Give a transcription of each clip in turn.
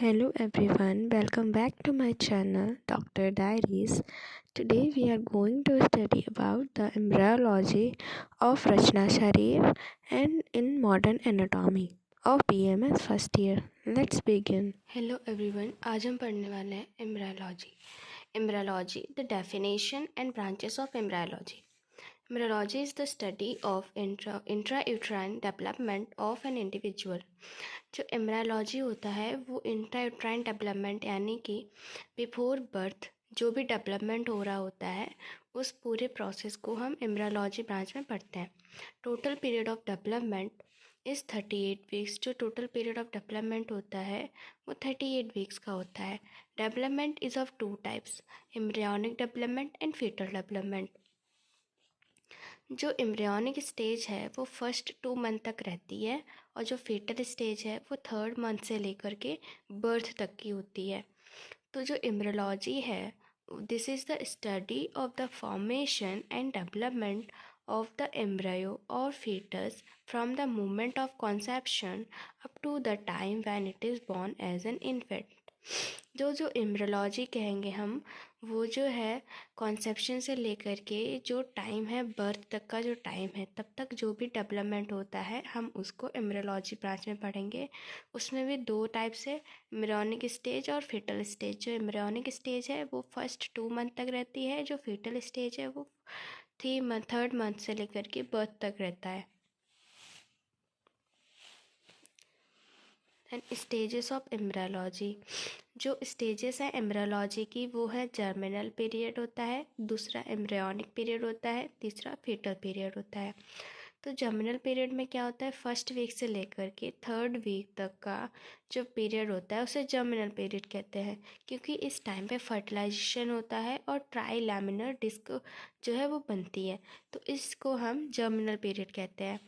Hello everyone, welcome back to my channel Dr. Diaries. Today we are going to study about the embryology of Rachna Sharif and in modern anatomy of BMS first year. Let's begin. Hello everyone, आज हम पढ़ने वाले हैं embryology. Embryology, the definition and branches of embryology. Embryology is the study of intrauterine development of an individual. जो embryology होता है वो intrauterine development यानी कि बिफोर बर्थ जो भी डेवलपमेंट हो रहा होता है उस पूरे प्रोसेस को हम एम्ब्रायोलॉजी ब्रांच में पढ़ते हैं. Total period of development is 38 weeks. जो टोटल पीरियड ऑफ डेवलपमेंट होता है वो 38 वीक्स का होता है. Development is of two types, embryonic development and fetal development. जो एम्ब्रियोनिक स्टेज है वो फर्स्ट 2 मंथ तक रहती है और जो फीटल स्टेज है वो 3rd मंथ से लेकर के बर्थ तक की होती है. तो जो एम्ब्रियोलॉजी है this is the study of the formation and development of the embryo or fetus from the moment of conception up to the time when it is born as an infant. जो embryology कहेंगे हम वो जो है conception से लेकर के जो टाइम है बर्थ तक का जो टाइम है तब तक जो भी डेवलपमेंट होता है हम उसको एम्ब्रियोलॉजी ब्रांच में पढ़ेंगे. उसमें भी 2 टाइप्स है, एम्ब्रियोनिक स्टेज और फीटल स्टेज. जो एम्ब्रियोनिक स्टेज है वो फर्स्ट 2 मंथ तक रहती है, जो फीटल स्टेज है वो 3rd मंथ से लेकर के बर्थ तक रहता है. एंड स्टेजेस ऑफ एम्ब्रियोलॉजी, जो स्टेजेस है एम्ब्रियोलॉजी की वो है जर्मिनल पीरियड होता है, दूसरा एम्ब्रियोनिक पीरियड होता है, तीसरा फीटल पीरियड होता है. तो जर्मिनल पीरियड में क्या होता है, फर्स्ट वीक से लेकर के 3rd वीक तक का जो पीरियड होता है उसे जर्मिनल पीरियड कहते हैं क्योंकि इस टाइम पे फर्टिलाइजेशन होता है और ट्राई लैमिनर डिस्क जो है वो बनती है, तो इसको हम जर्मिनल पीरियड कहते हैं.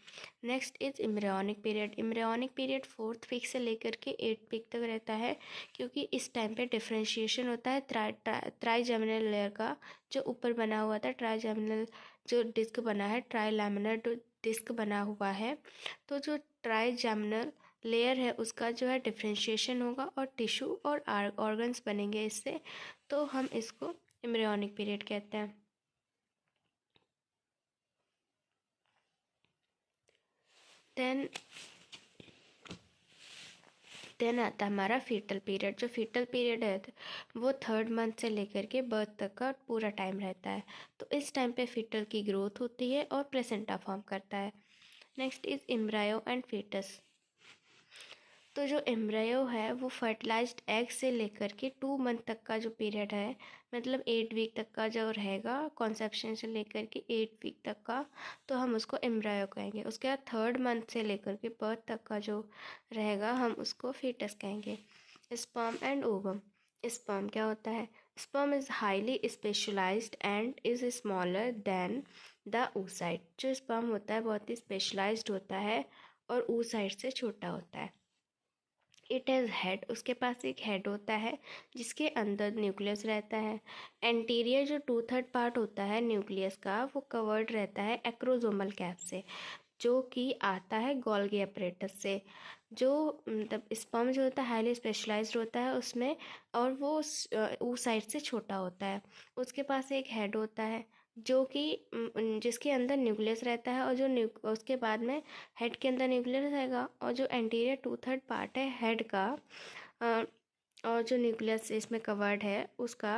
Next is embryonic period. Embryonic period 4th week से लेकर के 8th वीक तक रहता है क्योंकि इस टाइम पे डिफ्रेंशिएशन होता है ट्राईजर्मिनल लेयर का. जो ऊपर बना हुआ था ट्राईजर्मिनल जो डिस्क बना है, ट्राई लैमिनर डिस्क बना हुआ है, तो जो ट्राईजर्मिनल लेयर है उसका जो है डिफ्रेंशिएशन होगा और टिश्यू और ऑर्गन्स बनेंगे इससे, तो हम इसको एम्ब्रियोनिक पीरियड कहते हैं. देन आता है हमारा फीटल पीरियड. जो फीटल पीरियड है वो 3rd मंथ से लेकर के बर्थ तक का पूरा टाइम रहता है. तो इस टाइम पे फीटल की ग्रोथ होती है और प्लेसेंटा फॉर्म करता है. Next is embryo and fetus. तो जो एम्ब्रायो है वो फर्टिलाइज्ड एग से लेकर के 2 मंथ तक का जो पीरियड है, मतलब 8 वीक तक का जो रहेगा कॉन्सेप्शन से लेकर के 8 वीक तक का, तो हम उसको एम्ब्रायो कहेंगे. उसके बाद 3rd मंथ से लेकर के बर्थ तक का जो रहेगा हम उसको फीटस कहेंगे. Sperm and ovum. स्पर्म क्या होता है, sperm is highly specialised and is smaller than the oocyte. जो स्पर्म होता है बहुत ही स्पेशलाइज्ड होता है और oocyte से छोटा होता है. इट हैज़ हेड, उसके पास एक हेड होता है जिसके अंदर न्यूक्लियस रहता है. एंटीरियर जो 2/3 पार्ट होता है न्यूक्लियस का वो कवर्ड रहता है एक्रोजोमल कैप से जो कि आता है गोल्गी अपरेटस से. जो मतलब स्पर्म जो होता है हाईली स्पेशलाइज्ड होता है उसमें और वो उस साइड से छोटा होता है. उसके पास एक हेड होता है जो कि जिसके अंदर न्यूक्लियस रहता है और जो उसके बाद में हेड के अंदर न्यूक्लियस रहेगा और जो एंटीरियर 2/3 पार्ट है हेड का और जो न्यूक्लियस इसमें कवर्ड है उसका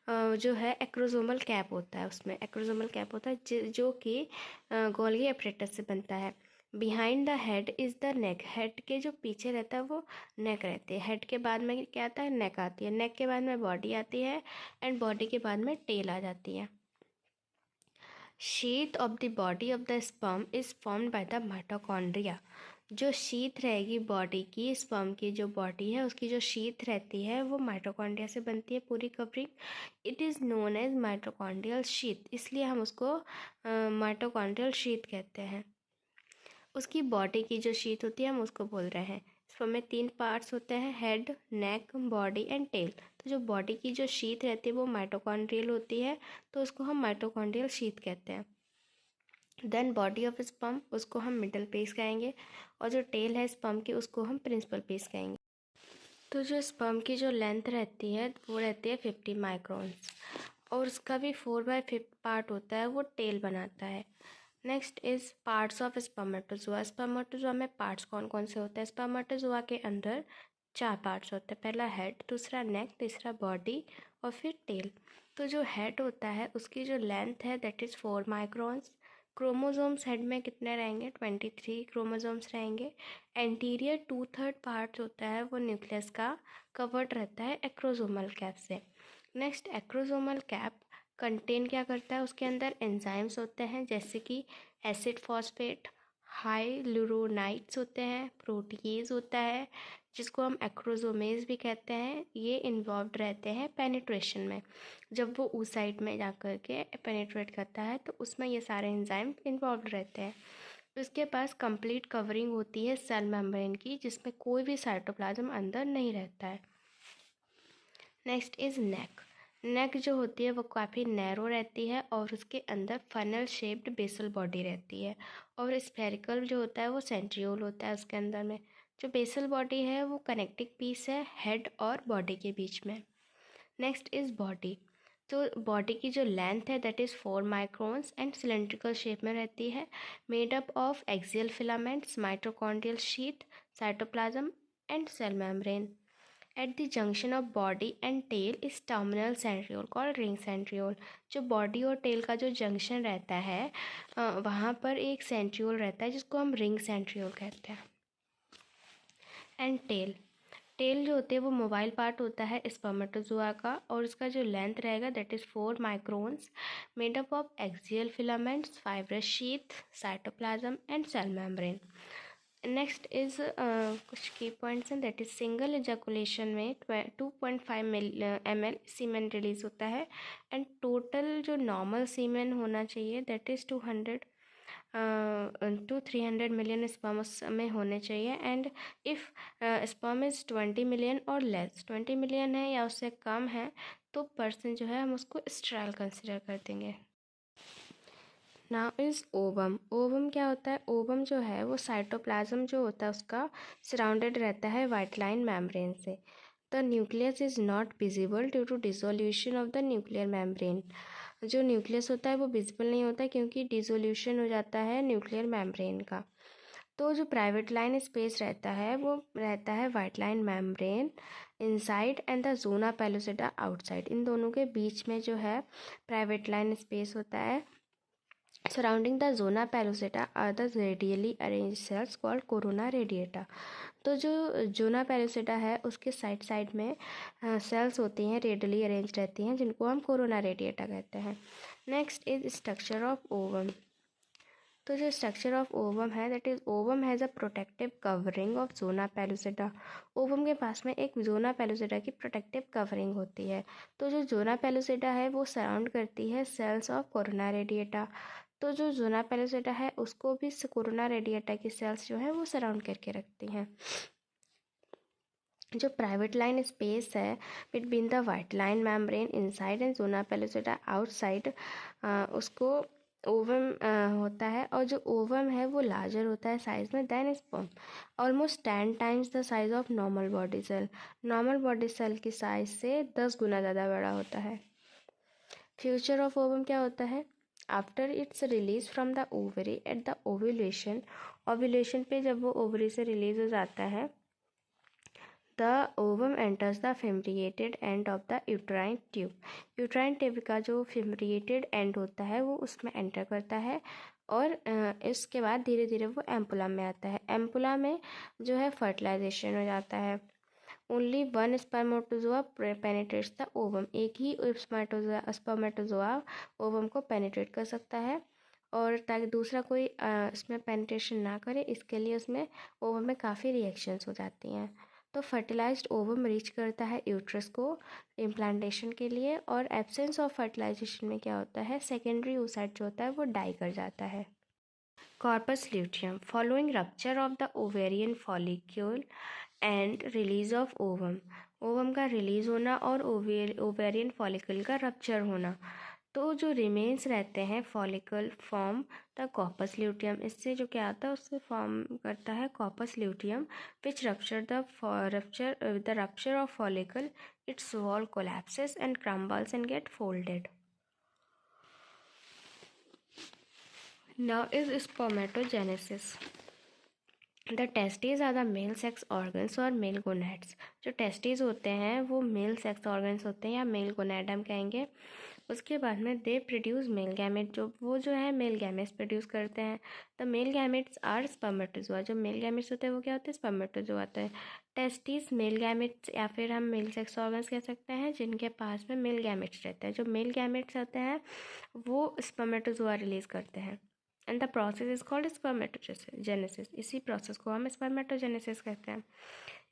जो है एक्रोजोमल कैप होता है. उसमें एक्रोजोमल कैप होता है जो कि गोल्गी अपरेटस से बनता है. Behind the head is the neck. Head के जो पीछे रहता है वो नेक रहती है. हेड के बाद में क्या आता है, नेक आती है. नेक के बाद में बॉडी आती है एंड बॉडी के बाद में टेल आ जाती है. Sheath of the body of the sperm is formed by the mitochondria. जो शीथ रहेगी बॉडी की, स्पर्म की जो बॉडी है उसकी जो शीथ रहती है वो माइटोकॉन्ड्रिया से बनती है पूरी covering. It is known as mitochondrial sheath, इसलिए हम उसको माइटोकॉन्ड्रियल शीथ कहते हैं. उसकी बॉडी की जो शीथ होती है हम उसको बोल रहे हैं. स्पर्म में 3 पार्ट्स होते हैं, head, neck, body and tail. तो जो बॉडी की जो शीथ रहती है वो माइटोकॉन्ड्रियल होती है तो उसको हम माइटोकॉन्ड्रियल शीथ कहते हैं. देन बॉडी ऑफ स्पर्म उसको हम मिडल पीस कहेंगे और जो टेल है स्पर्म की उसको हम प्रिंसिपल पीस कहेंगे. तो जो स्पर्म की जो लेंथ रहती है वो रहती है 50 माइक्रोन्स, और उसका भी 4/5 पार्ट होता है, वो टेल बनाता है। Next is parts of spermatozoa. Spermatozoa में पार्ट्स कौन कौन से होते हैं? स्पर्मेटोजोआ के अंदर 4 पार्ट्स होते हैं। पहला हेड, दूसरा नेक, तीसरा बॉडी और फिर टेल। तो जो हेड होता है उसकी जो लेंथ है that is 4 microns. Chromosomes head में कितने रहेंगे? 23 क्रोमोजोम्स रहेंगे। एंटीरियर 2/3 पार्ट होता है वो न्यूक्लियस का कवर्ड रहता है एक्रोसोमल कैप से। नेक्स्ट, एक्रोसोमल कैप कंटेन क्या करता है? उसके अंदर एंजाइम्स होते हैं जैसे कि एसिड फॉस्फेट, हाइलुरोनाइड्स होते हैं, प्रोटीज होता है जिसको हम एक्रोसोमेज भी कहते हैं। ये इन्वॉल्व्ड रहते हैं पेनिट्रेशन में। जब वो oocyte में जा कर के पेनिट्रेट करता है तो उसमें ये सारे एंजाइम इन्वॉल्व रहते हैं। उसके पास कंप्लीट कवरिंग होती है सेल मेम्ब्रेन की, जिसमें कोई भी साइटोप्लाज्म अंदर नहीं रहता है। नेक्स्ट इज़ नेक। नेक जो होती है वो काफ़ी नैरो रहती है और उसके अंदर फनल शेप्ड बेसल बॉडी रहती है, और स्फेरिकल जो होता है वो सेंट्रियोल होता है उसके अंदर में। जो बेसल बॉडी है वो कनेक्टिंग पीस है हेड और बॉडी के बीच में। Next is body. तो बॉडी की जो लेंथ है that is 4 microns and cylindrical shape में रहती है, made up of axial filaments, mitochondrial sheath, cytoplasm and cell membrane. At the junction of body and tail is terminal centriole called ring centriole। जो body और tell का जो junction रहता है वहाँ पर एक सेंट्रियोल रहता है जिसको हम रिंग सेंट्रियोल कहते हैं। एंड टेल, टेल जो होते हैं वो मोबाइल पार्ट होता है स्पर्मेटोजोआ का, और उसका जो लेंथ रहेगा that is 4 microns, made up of axial filaments, fibrous sheath, cytoplasm and cell membrane. Next is कुछ की पॉइंट्स हैं दैट इज सिंगल इजैकुलेशन में 2.5 ml सीमेन रिलीज होता है, एंड टोटल जो नॉर्मल सीमेन होना चाहिए that is 200 to 300 million sperms में होने चाहिए। And if sperm is 20 million और लेस, 20 मिलियन है या उससे कम है तो पर्सन जो है हम उसको स्टेराइल कंसिडर कर देंगे। Now is ovum. ओवम क्या होता है? ओवम जो है वो साइटोप्लाज्म जो होता है उसका सराउंडेड रहता है वाइट लाइन मेम्ब्रेन से। The nucleus is not visible due to dissolution of the nuclear membrane. जो न्यूक्लियस होता है वो विजिबल नहीं होता क्योंकि डिसोल्यूशन हो जाता है न्यूक्लियर मेम्ब्रेन का। तो जो प्राइवेट लाइन स्पेस रहता है वो रहता है white line membrane inside and the zona पेलोसिटा outside. इन दोनों के बीच में जो है प्राइवेट लाइन स्पेस होता है। Surrounding the zona pellucida are the radially arranged cells called corona radiata। तो जो जोना पेलोसिटा है उसके साइड साइड में सेल्स होती हैं, रेडियली अरेंज रहती हैं, जिनको हम कोरोना रेडिएटा कहते हैं। Next is structure of ovum. तो जो स्ट्रक्चर ऑफ ओवम है that is ovum has a protective covering of zona pellucida. Ovum के पास में एक जोना पेलोसिटा की प्रोटेक्टिव कवरिंग होती है। तो जो जोना पेलोसिटा है वो सराउंड करती है सेल्स ऑफ कोरोना रेडिएटा। तो जो जोना पेलोसिटा है उसको भी कोरोना रेडिएटा की सेल्स जो है वो सराउंड करके रखती हैं। जो प्राइवेट लाइन स्पेस है between the white line membrane inside and zona पेलोसिटा outside उसको ओवम होता है, और जो ओवम है वो लार्जर होता है साइज में then sperm, almost 10 times the size of normal body cell. Normal body cell की साइज से 10 गुना ज़्यादा बड़ा होता है। फ्यूचर ऑफ ओवम क्या होता है? After its release from the ovary at the ovulation, ovulation पे जब वो ओवरी से रिलीज हो जाता है the ovum enters the fimbriated end of the uterine tube. Uterine tube का जो फिम्ब्रिएटेड एंड होता है वो उसमें एंटर करता है, और इसके बाद धीरे धीरे वो एम्पुला में आता है। एम्पुला में जो है फर्टिलाइजेशन हो जाता है। Only one spermatozoa penetrates the ovum. एक ही स्पर्मेटोजोआ ओवम को पेनिट्रेट कर सकता है, और ताकि दूसरा कोई इसमें पेनिट्रेशन ना करे इसके लिए उसमें ओवम में काफ़ी रिएक्शंस हो जाती हैं। तो फर्टिलाइज्ड ओवम रीच करता है यूट्रस को इम्प्लांटेशन के लिए, और एब्सेंस ऑफ फर्टिलाइजेशन में क्या होता है? सेकेंडरी oocyte जो होता है वो डाई कर जाता है। Corpus luteum. Following rupture of the ovarian follicle and release of ovum. Ovum का रिलीज होना और ओवेरियन फॉलिकल का रप्चर होना। तो जो रिमेन्स रहते हैं follicle form the corpus luteum, इससे जो क्या आता है उससे फॉर्म करता है corpus luteum which rupture of follicle its wall collapses and crumbles and get folded. Now is spermatogenesis. The testis are the male sex organs और मेल गोनैड्स. जो टेस्टिस होते हैं वो मेल सेक्स ऑर्गन्स होते हैं या मेल गोनैड हम कहेंगे. उसके बाद में दे प्रोड्यूस मेल गैमेट, जो है मेल गैमेट्स प्रोड्यूस करते हैं. The male gametes are spermatozoa. जो मेल गैमेट्स होते हैं वो क्या होते हैं, स्पर्मेटोजोआ होते हैं. टेस्टिस मेल गैमेट्स या फिर हम मेल सेक्स ऑर्गन्स कह सकते हैं जिनके पास में मेल गैमेट्स रहते हैं. जो मेल गैमेट्स होते हैं वो स्पर्मेटोजोआ रिलीज़ करते हैं. And the process is called spermatogenesis. इसी प्रोसेस को हम स्पर्मेटोजेनेसिस कहते हैं.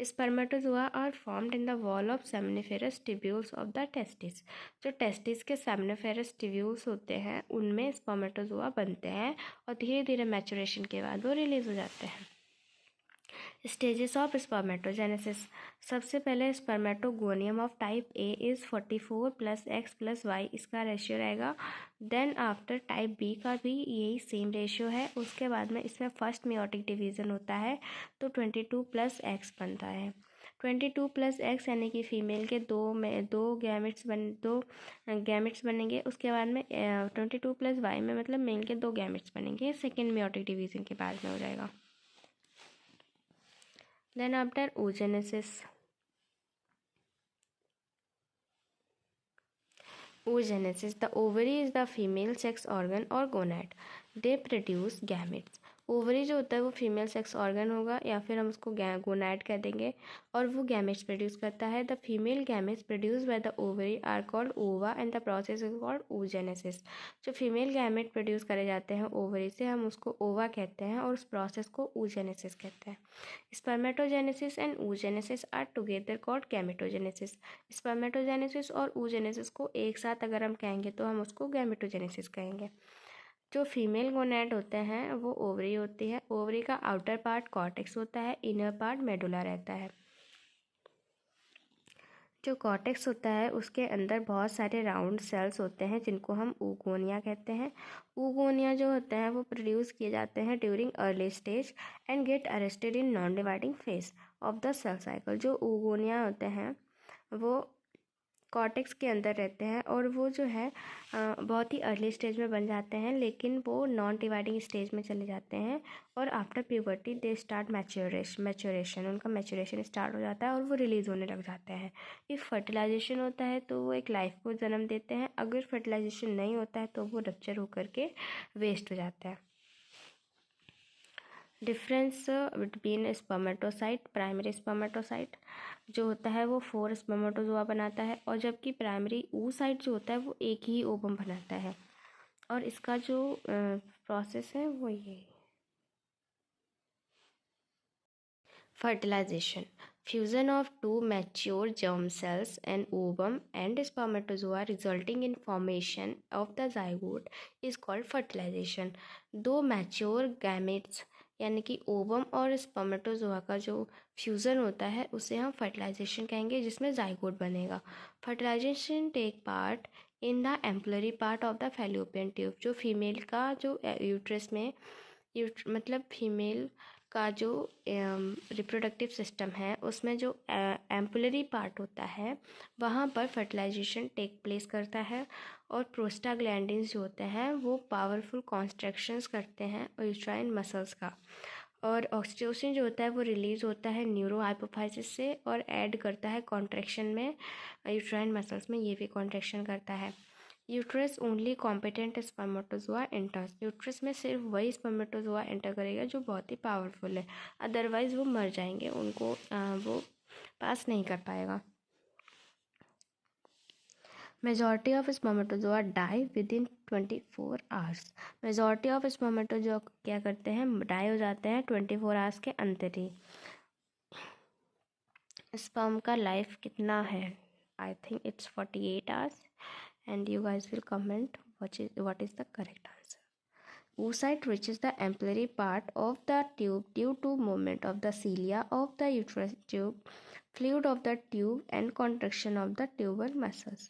Spermatozoa are formed in the wall of seminiferous tubules of the testis. जो टेस्टिस के सेमनिफेरस ट्यूब्यूल्स होते हैं उनमें स्पर्मेटोजोआ बनते हैं और धीरे धीरे मैचुरेशन के बाद वो रिलीज हो जाते हैं. Stages of spermatogenesis. सबसे पहले spermatogonium of type A is 44 + x + y, इसका रेशियो रहेगा. देन आफ्टर टाइप बी का भी यही सेम रेशियो है. उसके बाद में इसमें फर्स्ट मियोटिक डिवीज़न होता है तो 22 + x बनता है. 22 + x यानी कि फीमेल के दो गैमेट्स बनेंगे. उसके बाद में 22 + y में मतलब मेल के 2 गैमेट्स बनेंगे. सेकेंड मियोटिक डिवीज़न के बाद में हो जाएगा. Then after oogenesis. Oogenesis. The ovary is the female sex organ or gonad. They produce gametes. Ovary जो होता है वो फीमेल सेक्स ऑर्गन होगा या फिर हम उसको गोनाड कह देंगे और वो गैमेट्स प्रोड्यूस करता है. The female gametes produce by the ovary are called ova and the process is called oogenesis. जो फीमेल गैमेट प्रोड्यूस करे जाते हैं ओवरी से हम उसको ओवा कहते हैं और उस प्रोसेस को oogenesis कहते हैं. Spermatogenesis and oogenesis are together called gametogenesis. Spermatogenesis और oogenesis को एक साथ अगर हम कहेंगे तो हम उसको गैमेटोजेनेसिस कहेंगे. जो फीमेल गोनैड होते हैं वो ओवरी होती है. ओवरी का आउटर पार्ट कॉर्टेक्स होता है, इनर पार्ट मेडुला रहता है. जो कॉर्टेक्स होता है उसके अंदर बहुत सारे राउंड सेल्स होते हैं जिनको हम ऊगोनिया कहते हैं. ऊगोनिया जो होते हैं वो प्रोड्यूस किए जाते हैं during early stage and get arrested in non dividing phase of the cell cycle. जो ऊगोनिया होते हैं वो कॉर्टेक्स के अंदर रहते हैं और वो जो है बहुत ही अर्ली स्टेज में बन जाते हैं लेकिन वो नॉन डिवाइडिंग स्टेज में चले जाते हैं और after puberty they start maturation. उनका मैच्योरेशन स्टार्ट हो जाता है और वो रिलीज़ होने लग जाते हैं. इफ़ फर्टिलाइजेशन होता है तो वो एक लाइफ को जन्म देते हैं. अगर फर्टिलाइजेशन नहीं होता है तो वो रप्चर होकर के वेस्ट हो जाता है. Difference between spermatocyte. Primary spermatocyte जो होता है वो 4 स्पर्मेटोजोआ बनाता है और जबकि प्राइमरी oocyte जो होता है वो एक ही ओवम बनाता है. और इसका जो प्रोसेस है वो ये fertilization. Fusion of two mature germ cells, an ovum and spermatozoa resulting in formation of the zygote is called fertilization. दो मैच्योर गैमेट्स यानी कि ओवम और स्पर्मेटोजोआ का जो फ्यूज़न होता है उसे हम फर्टिलाइजेशन कहेंगे जिसमें जाइगोट बनेगा. Fertilisation take part in the ampullary part of the fallopian tube. जो फीमेल का जो यूट्रस में मतलब फीमेल का जो रिप्रोडक्टिव सिस्टम है उसमें जो एम्पुलरी पार्ट होता है वहाँ पर फर्टिलाइजेशन टेक प्लेस करता है और प्रोस्टाग्लैंडिन्स जो होते हैं वो पावरफुल कॉन्स्ट्रक्शंस करते हैं यूट्राइन मसल्स का. और ऑक्सीटोसिन जो होता है वो रिलीज़ होता है न्यूरो हाइपोफाइसिस से और ऐड करता है कॉन्ट्रैक्शन में यूट्राइन मसल्स में. ये भी कॉन्ट्रैक्शन करता है. Uterus only competent spermatozoa enters. Uterus में सिर्फ वही स्पर्मेटोजोआ एंटर करेगा जो बहुत ही पावरफुल है. अदरवाइज़ वो मर जाएंगे, उनको वो पास नहीं कर पाएगा. Majority of spermatozoa die within 24 hours. Majority of spermatozoa क्या करते हैं, डाई हो जाते हैं 24 आवर्स के अंदर ही. स्पर्म का लाइफ कितना है, I think it's 48 hours and you guys will comment what is the correct answer. Oocyte reaches the ampullary part of the tube due to movement of the cilia of the uterus tube, fluid of the tube and contraction of the tubal muscles.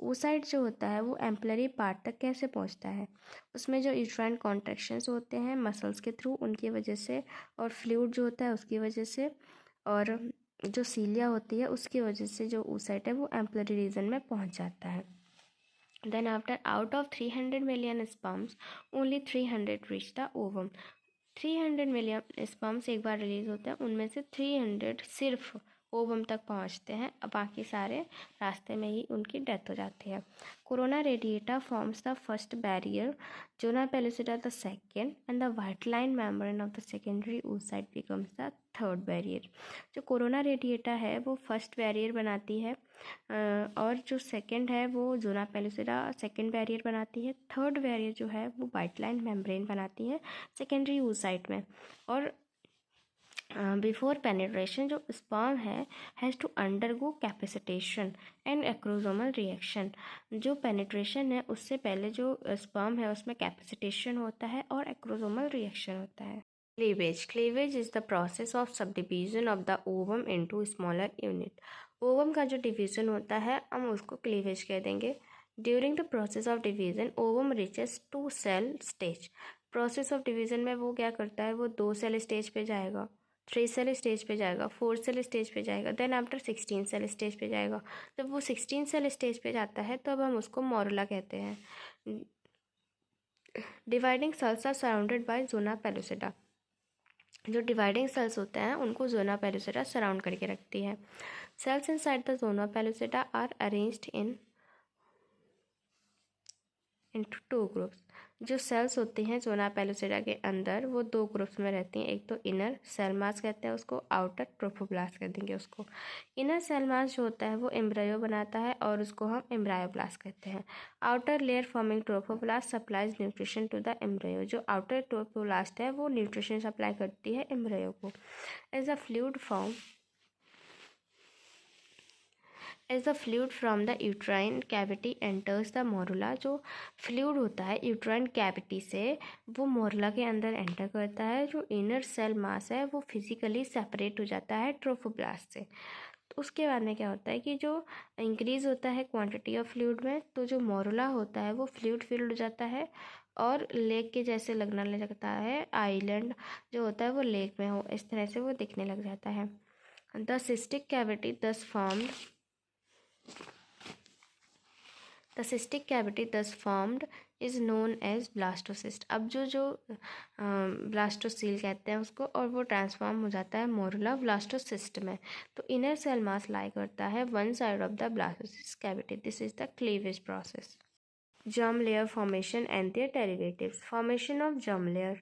oocyte जो होता है वो ampullary part तक कैसे पहुंचता है, उसमें जो यूट्राइन कॉन्ट्रैक्शंस होते हैं मसल्स के थ्रू उनकी वजह से, और फ्लूइड जो होता है उसकी वजह से, और जो सीलिया होती है उसकी वजह से जो oocyte है वो एम्पलरी रीजन में पहुंच जाता है। Then after out of 300 million sperms, only 300 reach the ovum. 300 million sperms एक बार रिलीज होते हैं, उनमें से 300 सिर्फ ओवम तक पहुंचते हैं, बाकी सारे रास्ते में ही उनकी डेथ हो जाती है। Corona radiata forms the first barrier, zona pellucida the second, and the white line membrane of the secondary oocyte becomes the third barrier. जो कोरोना रेडिएटा है वो फर्स्ट बैरियर बनाती है, और जो सेकंड है वो जोना पेलिसिडा सेकंड बैरियर बनाती है, थर्ड बैरियर जो है वो व्हाइट लाइन मेम्ब्रेन बनाती है सेकेंडरी oocyte में। और बिफोर पेनिट्रेशन जो स्पर्म है has to undergo capacitation and acrosomal reaction. जो पेनिट्रेशन है उससे पहले जो स्पर्म है उसमें कैपेसिटेशन होता है और एक्रोसोमल रिएक्शन होता है। Cleavage is the process of sub division of the ovum into smaller unit. Ovum का जो डिवीजन होता है हम उसको क्लीवेज कह देंगे। During the process of division ovum reaches 2 cell stage. Process of division में वो क्या करता है, वो 2 सेल स्टेज पे जाएगा, 3 सेल स्टेज पे जाएगा, 4 सेल स्टेज पे जाएगा, देन आफ्टर 16 सेल स्टेज पे जाएगा। जब वो 16 सेल स्टेज पे जाता है तो अब हम उसको मोरुला कहते हैं। Dividing cells are surrounded by zona pellucida. जो डिवाइडिंग सेल्स होते हैं उनको जोना पेलुसिडा सराउंड करके रखती है। Cells inside the zona pellucida are arranged into 2 groups. जो सेल्स होती हैं जोना पेलुसिडा के अंदर वो 2 ग्रुप्स में रहती हैं। एक तो इनर सेल मास कहते हैं उसको, आउटर ट्रोफोब्लास्ट कह देंगे उसको। इनर सेल मास जो होता है वो एम्ब्रायो बनाता है और उसको हम एम्ब्रायोब्लास्ट कहते हैं। Outer layer forming trophoblast supplies nutrition to the embryo. जो आउटर ट्रोफोब्लास्ट है वो न्यूट्रिशन सप्लाई करती है एम्ब्रायो को। As the fluid from the uterine cavity enters the morula. जो फ्लूइड होता है यूट्राइन कैविटी से वो मोरुला के अंदर एंटर करता है। जो इनर सेल मास है वो फिजिकली सेपरेट हो जाता है ट्रोफोब्लास्ट से। तो उसके बाद में क्या होता है कि जो इंक्रीज़ होता है क्वांटिटी ऑफ फ्लूइड में, तो जो मोरुला होता है वो फ्लूइड फिल्ड हो जाता है और लेक के जैसे लगने लगता है। आइलैंड जो होता है वो लेक में हो, इस तरह से वो दिखने लग जाता है। द सिस्टिक कैविटी दस formed The cystic cavity thus formed is known as blastocyst। अब जो ब्लास्टोसील कहते हैं उसको, और वो ट्रांसफॉर्म हो जाता है मोरुला ब्लास्टोसिस्ट में। तो इनर सेल मास लाई करता है one side of the blastocyst cavity. This is the cleavage process. Germ layer formation and their derivatives. Formation of germ layer,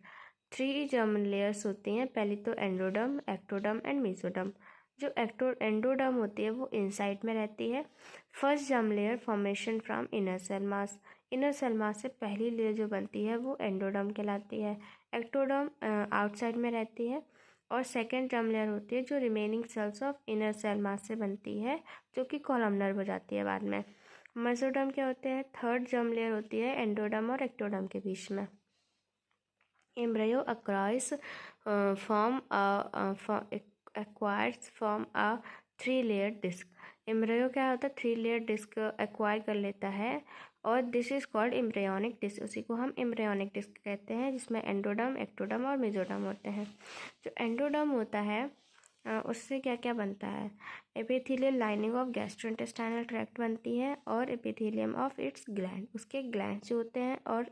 3 germ layers होती हैं। पहली तो एंडोडर्म, एक्टोडर्म एंड मेसोडर्म। जो endoderm होती है वो इनसाइड में रहती है। First germ layer formation from inner cell mass. Inner cell mass से पहली लेयर जो बनती है वो एंडोडर्म कहलाती है। एक्टोडर्म आउटसाइड में रहती है। और सेकेंड जर्म लेयर होती है जो remaining cells of inner cell mass से बनती है, जो कि कॉलमनर हो जाती है बाद में। मेसोडर्म क्या होते हैं, थर्ड जर्म लेयर होती है एंडोडर्म और एक्टोडर्म के बीच में। Embryo acquires from a 3-layer disc। Embryo क्या होता है, 3-layer डिस्क एक्वायर कर लेता है और this is called embryonic disc. उसी को हम एम्ब्रायोनिक डिस्क कहते हैं, जिसमें एंडोडर्म, एक्टोडर्म और मेसोडर्म होते हैं। जो एंडोडर्म होता है उससे क्या क्या बनता है, epithelial lining of gastrointestinal tract बनती है और एपिथेलियम ऑफ इट्स ग्लैंड, उसके ग्लैंड जो होते हैं, और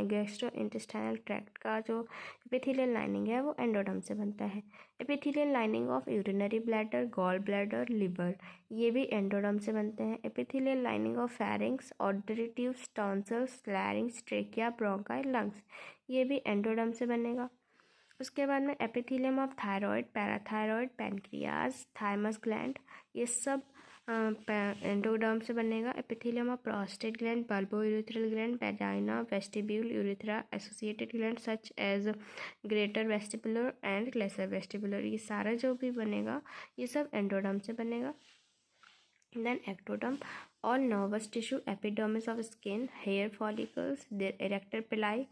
गैस्ट्रो इंटेस्टाइनल ट्रैक्ट का जो एपिथेलियल लाइनिंग है वो एंडोडर्म से बनता है। Epithelial lining of urinary bladder, gall bladder, liver, ये भी एंडोडर्म से बनते हैं। Epithelial lining of pharynx, auditory tubes, tonsils, larynx, trachea, bronchi, lungs, ये भी एंडोडर्म से बनेगा। उसके बाद में epithelium of thyroid, parathyroid, pancreas, thymus gland, ये सब एंडोडर्म से बनेगा। Epithelium of prostate gland, bulbourethral gland, vagina, vestibule, urethra, associated gland such as greater vestibular and lesser vestibular, ये सारा जो भी बनेगा ये सब एंडोडर्म से बनेगा। Then ectoderm, all nervous tissue, epidermis of skin, hair follicles, their erector pili,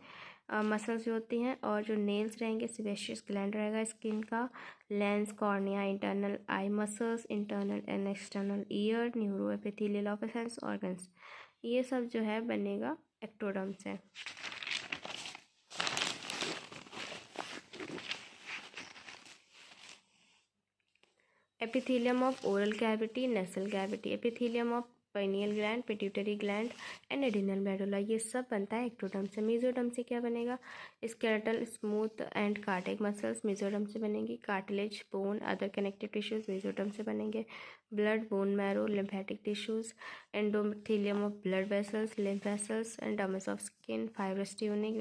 muscles जो होती हैं, और जो नेल्स रहेंगे सेबेशियस ग्लैंड रहेगा स्किन का, lens, cornea, internal eye muscles, internal and external ear, neuro epithelial of sense organs, ये सब जो है बनेगा एक्टोडर्म से। Epithelium of oral cavity, nasal cavity, epithelium of pineal gland, pituitary gland and adrenal medulla, ये सब बनता है एक्टोडर्म से। मेसोडर्म से क्या बनेगा? Skeletal, smooth and cardiac muscles mesoderm से बनेंगी। Cartilage, bone, other connective tissues mesoderm से बनेंगे। Blood, bone marrow, lymphatic tissues, endothelium of blood vessels, lymph vessels and dermis of skin, fibrous tunic,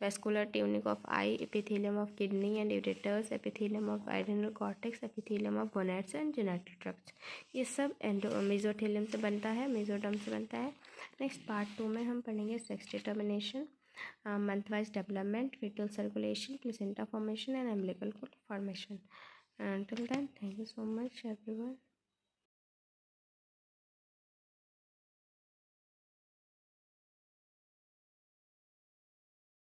vascular tunic of eye, epithelium of kidney and ureters, epithelium of adrenal cortex, epithelium of gonads and genital tracts, ये सब mesothelium से बनता है, mesoderm से बनता है। Next part 2 में हम पढ़ेंगे sex determination, month wise development, fetal circulation, placenta formation and umbilical cord formation. Until then, thank you so much everyone.